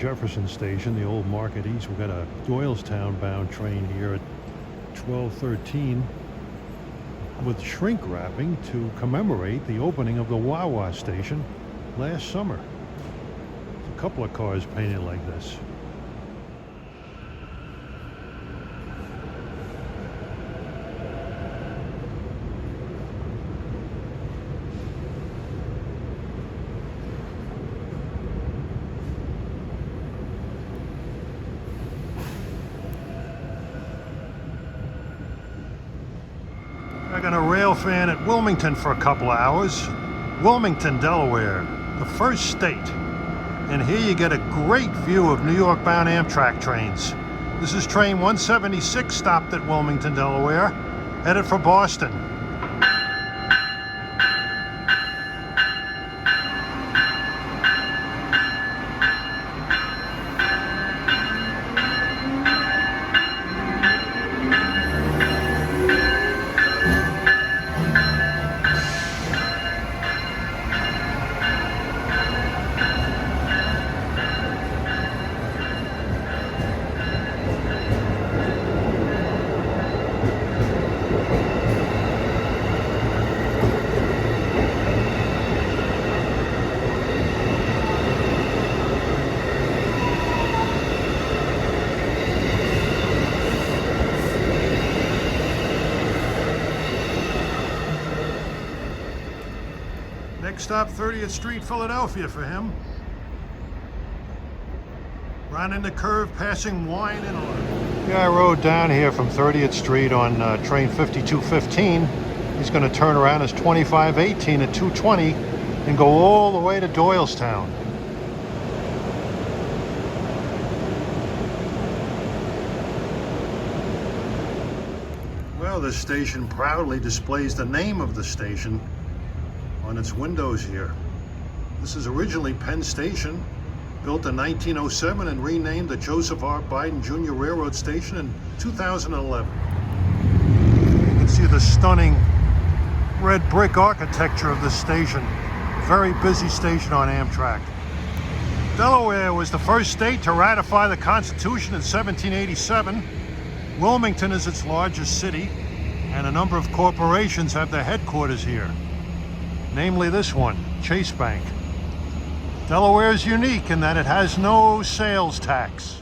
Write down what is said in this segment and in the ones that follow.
Jefferson Station, the old Market East. We've got a Doylestown bound train here at 12:13 with shrink wrapping to commemorate the opening of the Wawa station last summer. There's a couple of cars painted like this. I'm going to rail fan at Wilmington for a couple of hours. Wilmington, Delaware, the first state. And here you get a great view of New York bound Amtrak trains. This is train 176 stopped at Wilmington, Delaware, headed for Boston. Next stop, 30th Street, Philadelphia for him. Rounding the curve, passing Wine and Art. Yeah, I rode down here from 30th Street on train 5215. He's going to turn around as 2518 at 220 and go all the way to Doylestown. Well, this station proudly displays the name of the station on its windows here. This is originally Penn Station, built in 1907 and renamed the Joseph R. Biden Jr. Railroad Station in 2011. You can see the stunning red brick architecture of this station. Very busy station on Amtrak. Delaware was the first state to ratify the Constitution in 1787. Wilmington is its largest city, and a number of corporations have their headquarters here. Namely this one, Chase Bank. Delaware is unique in that it has no sales tax.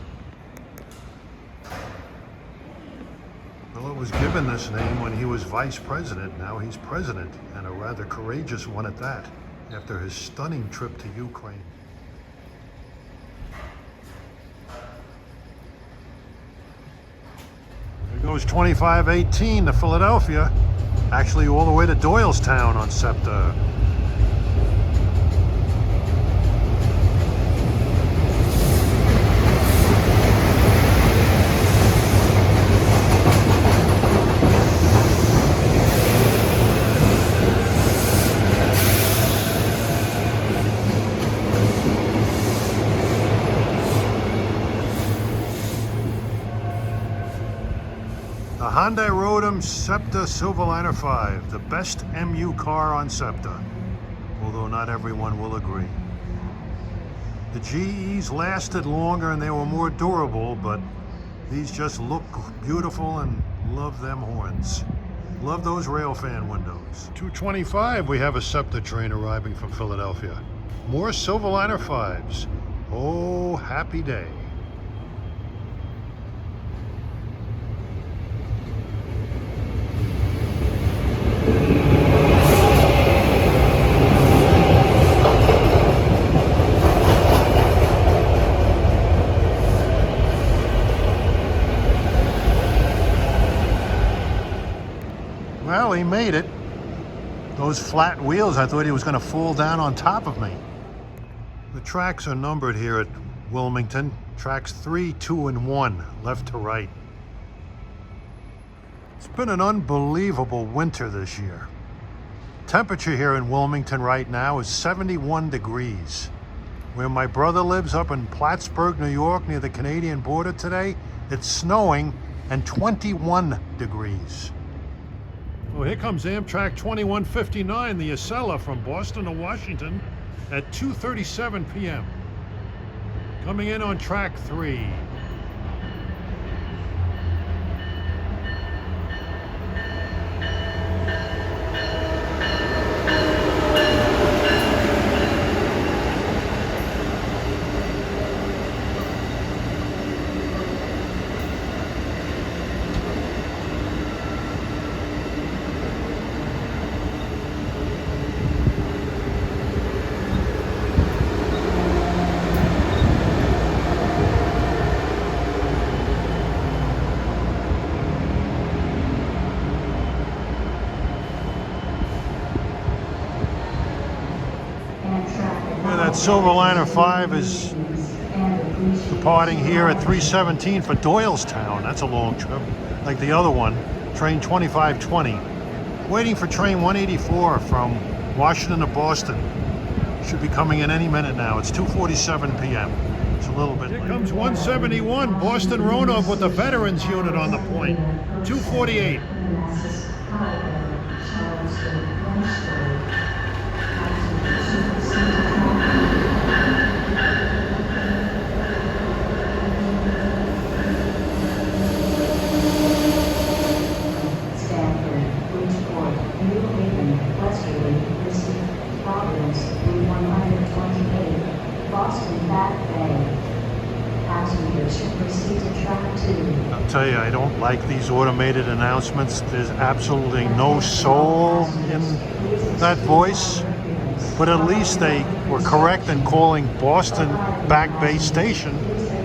Well, it was given this name when he was vice president. Now he's president, and a rather courageous one at that, after his stunning trip to Ukraine. There goes 2518 to Philadelphia. Actually, all the way to Doylestown on Septa. The Hyundai Rotem Septa Silverliner 5, the best MU car on Septa, although not everyone will agree. The GEs lasted longer and they were more durable, but these just look beautiful, and love them horns. Love those railfan windows. 2:25, we have a Septa train arriving from Philadelphia. More Silverliner 5s. Oh, happy day. Well, he made it. Those flat wheels, I thought he was going to fall down on top of me. The tracks are numbered here at Wilmington. Tracks 3, 2, and 1, left to right. It's been an unbelievable winter this year. Temperature here in Wilmington right now is 71 degrees. Where my brother lives up in Plattsburgh, New York, near the Canadian border today, it's snowing and 21 degrees. Well, here comes Amtrak 2159, the Acela from Boston to Washington at 2:37 p.m. Coming in on track 3. That Silverliner 5 is departing here at 3:17 for Doylestown. That's a long trip, like the other one, train 2520. Waiting for train 184 from Washington to Boston. Should be coming in any minute now. It's 2:47 p.m. It's a little bit. Here comes 171, Boston Roanoke with the Veterans Unit on the point. 2:48. I'll tell you, I don't like these automated announcements. There's absolutely no soul in that voice. But at least they were correct in calling Boston Back Bay Station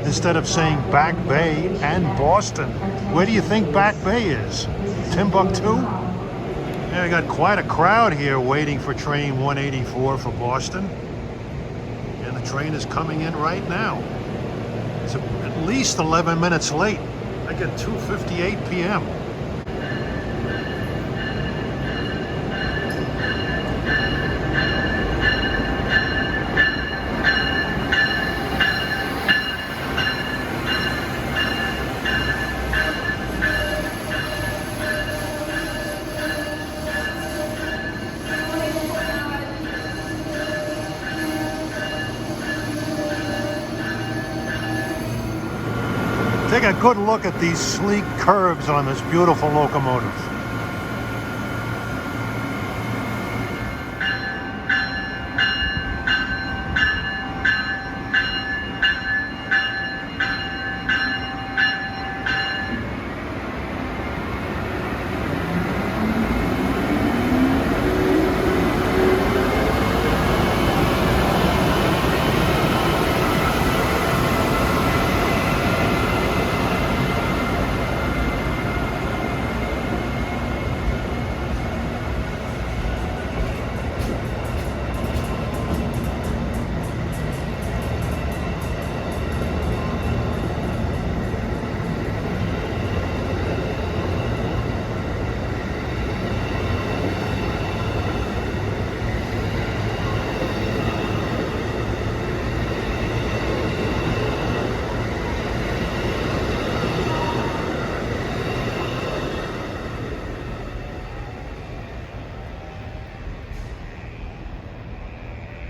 instead of saying Back Bay and Boston. Where do you think Back Bay is? Timbuktu? Yeah, I got quite a crowd here waiting for train 184 for Boston. And the train is coming in right now. It's at least 11 minutes late. I get 2:58 p.m. Take a good look at these sleek curves on this beautiful locomotive.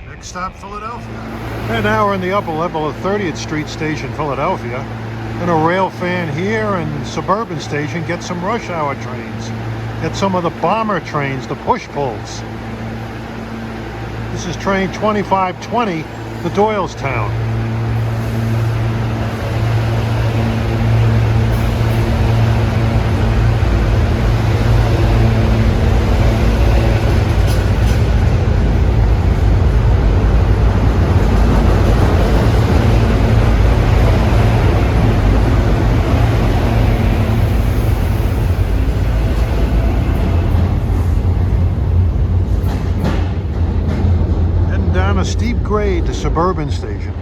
Next stop, Philadelphia. And now we're in the upper level of 30th Street Station, Philadelphia. Gonna rail fan here and Suburban Station, get some rush hour trains. Get some of the bomber trains, the push-pulls. This is train 2520 to Doylestown. A steep grade to Suburban Station.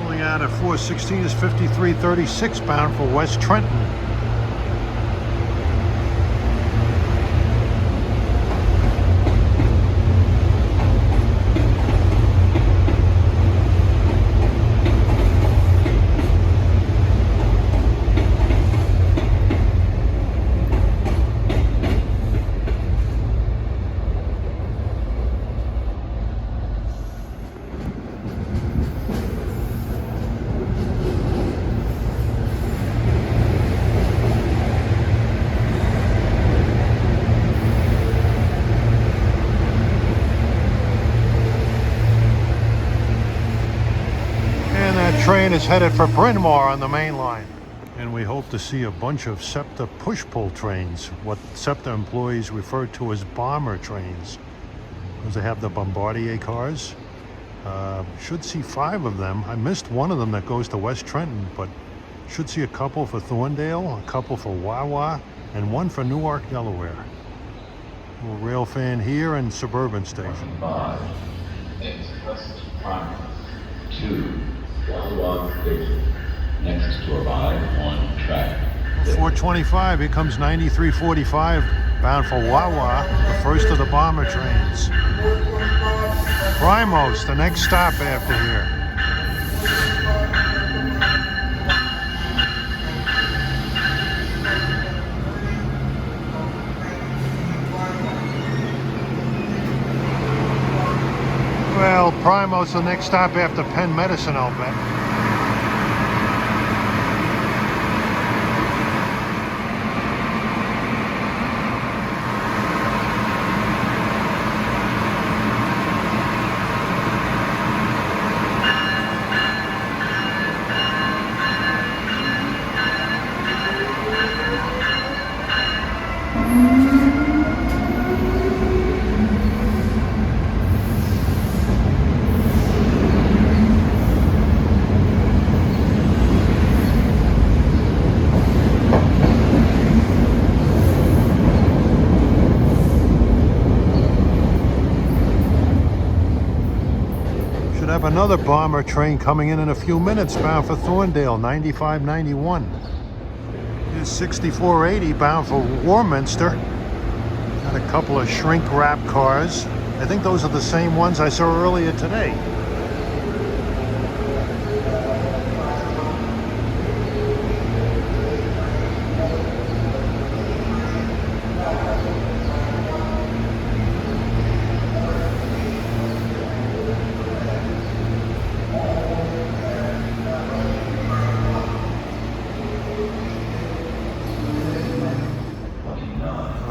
Pulling out at 416 is 5336 bound for West Trenton. train is headed for Bryn Mawr on the main line. And we hope to see a bunch of Septa push-pull trains, what Septa employees refer to as bomber trains, because they have the Bombardier cars. Should see 5 of them. I missed one of them that goes to West Trenton, but should see a couple for Thorndale, a couple for Wawa, and one for Newark, Delaware. We'll rail fan here and Suburban Station. 5, Express Primary, 2, Wawa Station. Next to arrive on track. 425, here comes 9345, bound for Wawa, the first of the bomber trains. Primos, the next stop after here. Well, Primos, the next stop after Penn Medicine, I'll bet. Have another bomber train coming in a few minutes, bound for Thorndale, 9591. Here's 6480 bound for Warminster. Got a couple of shrink wrap cars. I think those are the same ones I saw earlier today.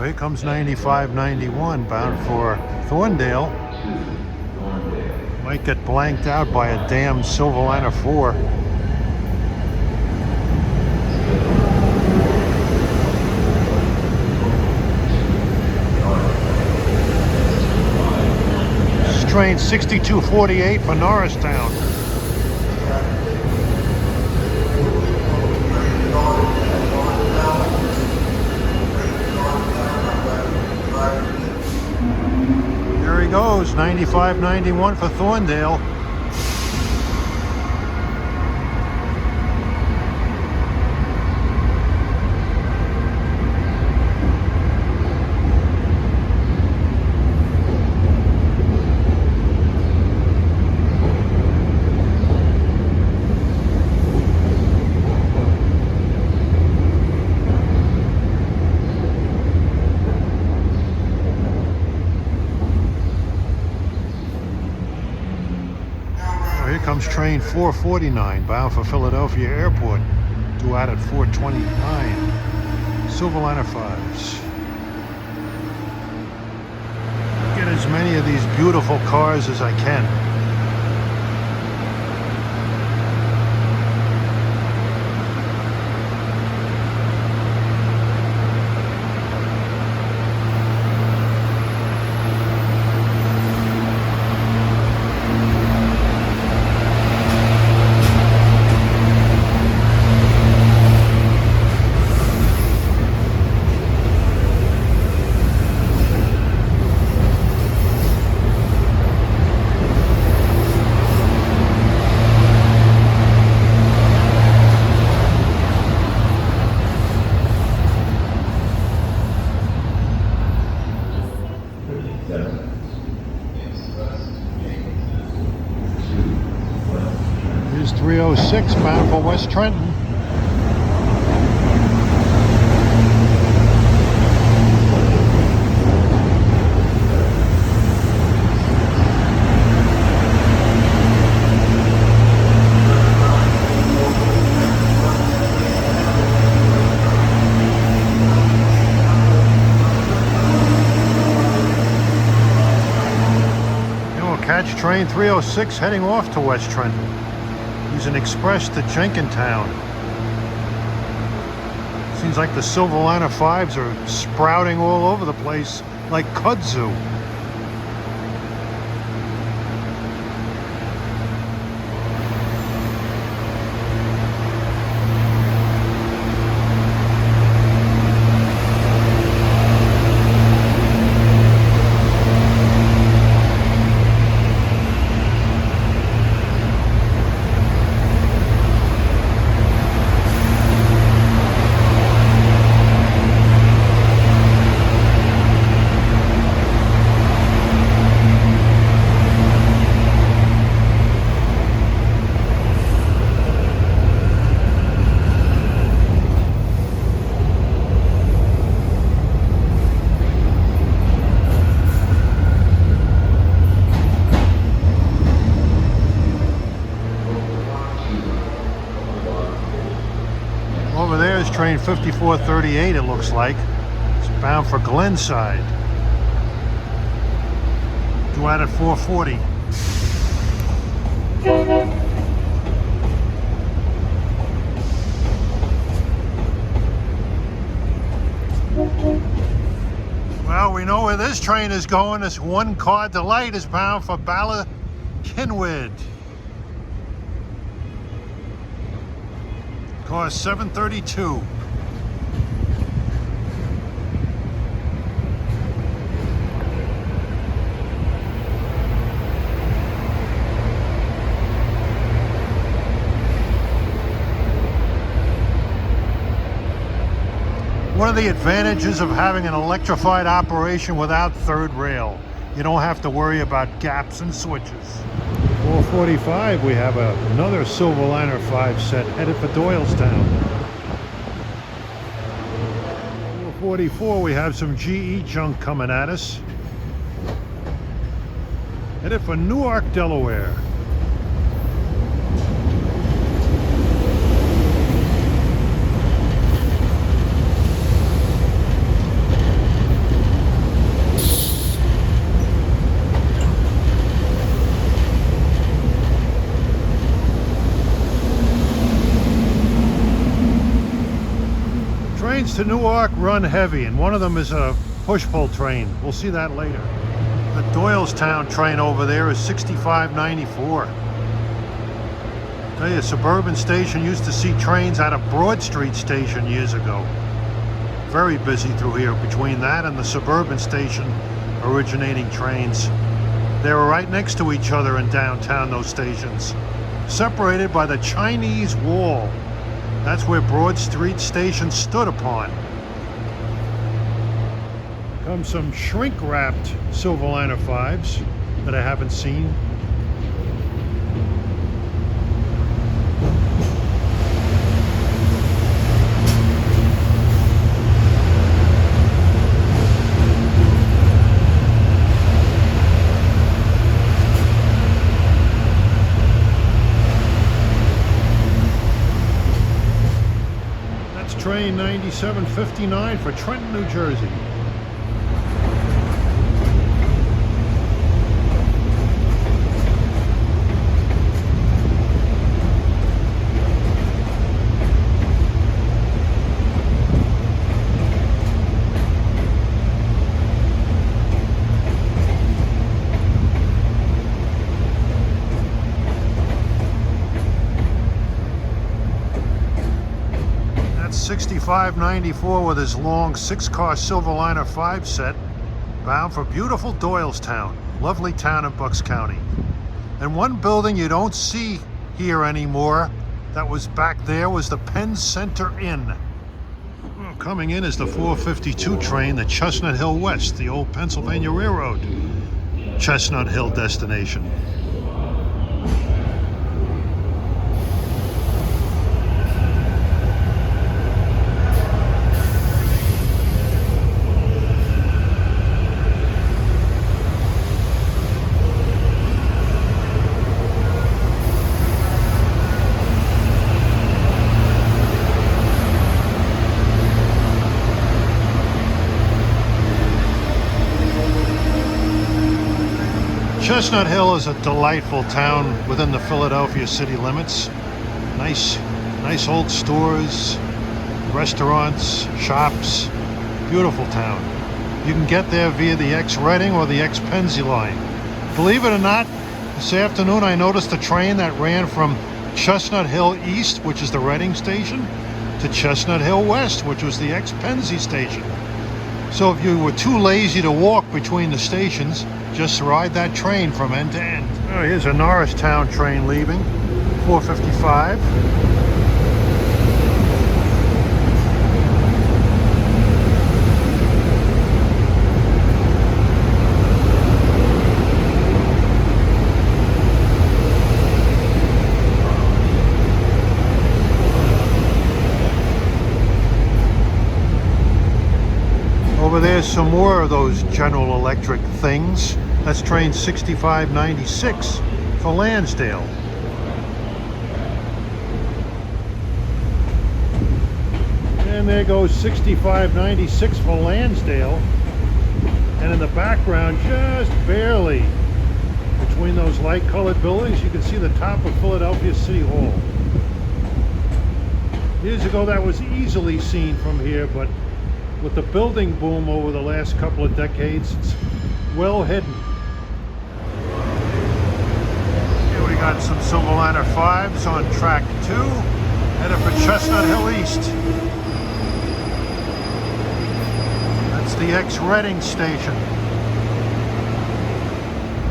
Here comes 9591 bound for Thorndale. Might get blanked out by a damn Silverliner 4. This is train 6248 for Norristown. There he goes, 9591 for Thorndale. Here comes train 449 bound for Philadelphia Airport, due out at 429. Silverliner 5s. Get as many of these beautiful cars as I can. Here's 306 bound for West Trenton. Catch train 306 heading off to West Trenton. brings an express to Jenkintown. Seems like the Silverliner 5s are sprouting all over the place like kudzu. Over there is train 5438, it looks like. It's bound for Glenside. Due out at 4:40. Well, we know where this train is going. This one car delight is bound for Bala Kinwid. Car 732. One of the advantages of having an electrified operation without third rail, you don't have to worry about gaps and switches. 4:45, we have another Silverliner 5 set headed for Doylestown. 4:44, we have some GE junk coming at us. Headed for Newark, Delaware. Trains to Newark run heavy, and one of them is a push-pull train. We'll see that later. The Doylestown train over there is 6594. Tell you, Suburban Station used to see trains out of Broad Street Station years ago. Very busy through here between that and the Suburban Station originating trains. They were right next to each other in downtown, those stations, separated by the Chinese Wall. That's where Broad Street Station stood upon. Come some shrink-wrapped Silverliner 5s that I haven't seen. Train 9759 for Trenton, New Jersey. That's 6594 with his long 6-car Silverliner 5 set, bound for beautiful Doylestown, lovely town in Bucks County. And one building you don't see here anymore that was back there was the Penn Center Inn. Well, coming in is the 452 train, the Chestnut Hill West, the old Pennsylvania Railroad Chestnut Hill destination. Chestnut Hill is a delightful town within the Philadelphia city limits. Nice old stores, restaurants, shops. Beautiful town. You can get there via the X-Reading or the X-Pennsy line. Believe it or not, this afternoon I noticed a train that ran from Chestnut Hill East, which is the Reading station, to Chestnut Hill West, which was the X-Pennsy station. So if you were too lazy to walk between the stations, just ride that train from end to end. Oh, here's a Norristown train leaving, 4:55. Over there's some more of those General Electric things. That's train 6596 for Lansdale. And there goes 6596 for Lansdale. And in the background, just barely, between those light colored buildings, you can see the top of Philadelphia City Hall. Years ago that was easily seen from here, but with the building boom over the last couple of decades, it's well hidden. Here we got some Silverliner 5s on track 2, headed for Chestnut Hill East. That's the X-Reading station.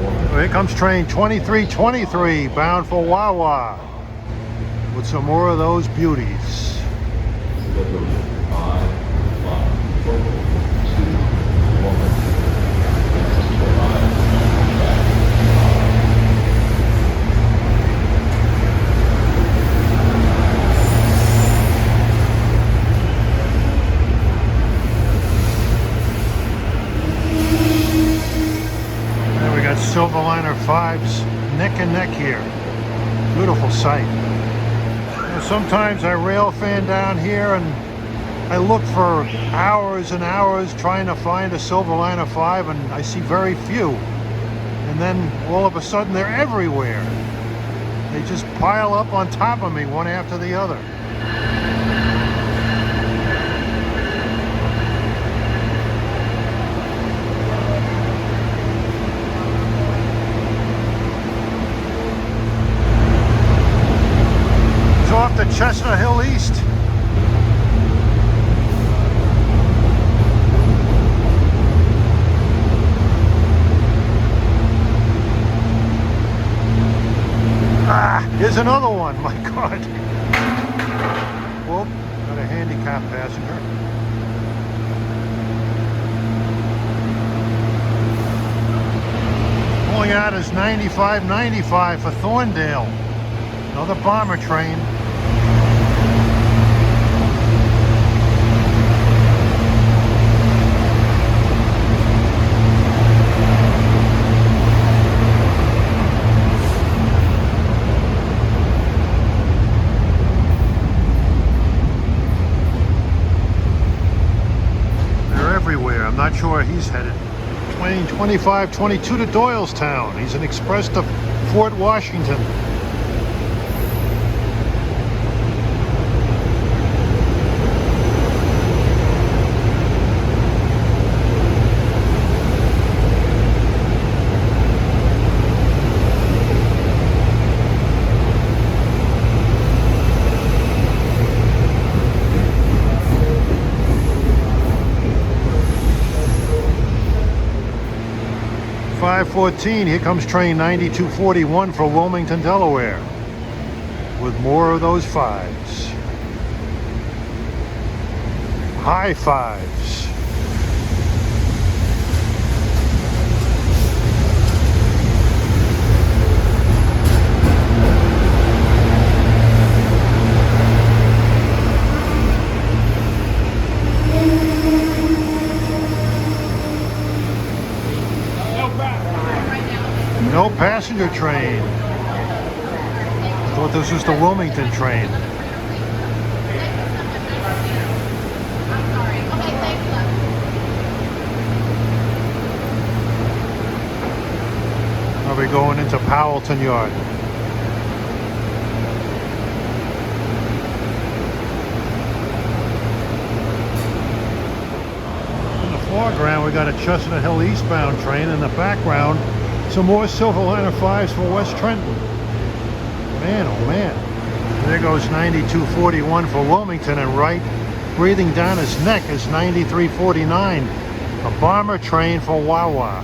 Well, here comes train 2323, bound for Wawa, with some more of those beauties. Silverliner 5s neck and neck here. Beautiful sight. You know, sometimes I rail fan down here and I look for hours and hours trying to find a Silverliner 5 and I see very few. And then all of a sudden they're everywhere. They just pile up on top of me one after the other. Off to Chestnut Hill East. Here's another one, my God. Whoop, got a handicapped passenger. Pulling out is 9595 for Thorndale. Another bomber train. I'm not sure where he's headed. Train 2522 to Doylestown. He's an express to Fort Washington. Here comes train 9241 for Wilmington, Delaware, with more of those 5s. High 5s. No passenger train. I thought this was the Wilmington train. Are we going into Powelton Yard? foreground, we got a Chestnut Hill eastbound train. In the background, some more Silverliner 5s for West Trenton. Man, oh man. There goes 9241 for Wilmington, and right breathing down his neck is 9349, a bomber train for Wawa.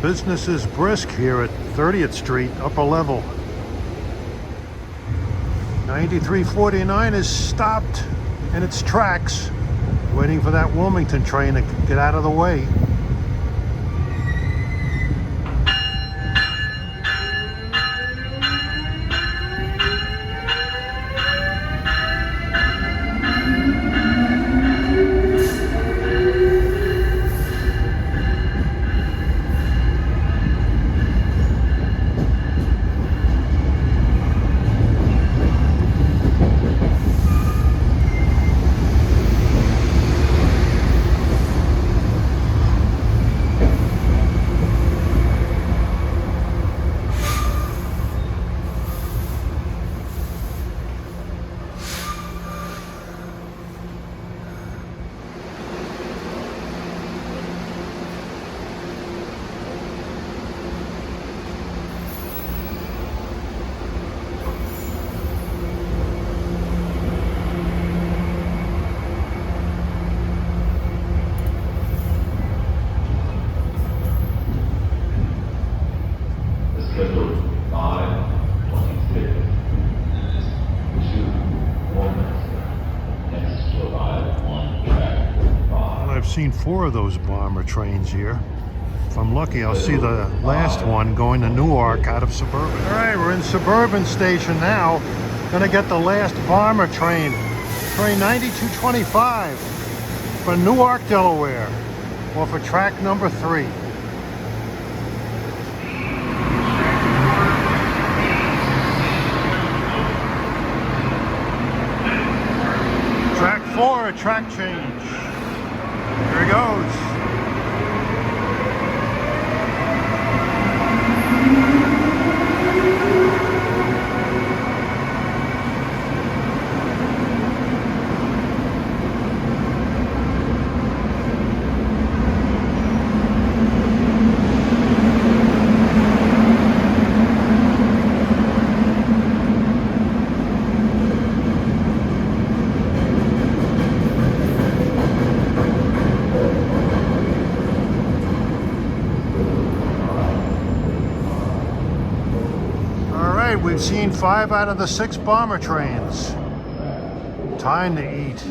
Business is brisk here at 30th Street, upper level. 9349 is stopped in its tracks, waiting for that Wilmington train to get out of the way. Scheduled 5:26 to Wilmington. Next to arrive on track 5. Well, I've seen 4 of those bomber trains here. If I'm lucky, I'll see the last one going to Newark out of Suburban. All right, we're in Suburban Station now. Gonna get the last bomber train, train 9225 for Newark, Delaware, or for track number 3. Track 4, a track change. Here he goes. We've seen 5 out of the 6 bomber trains. Time to eat.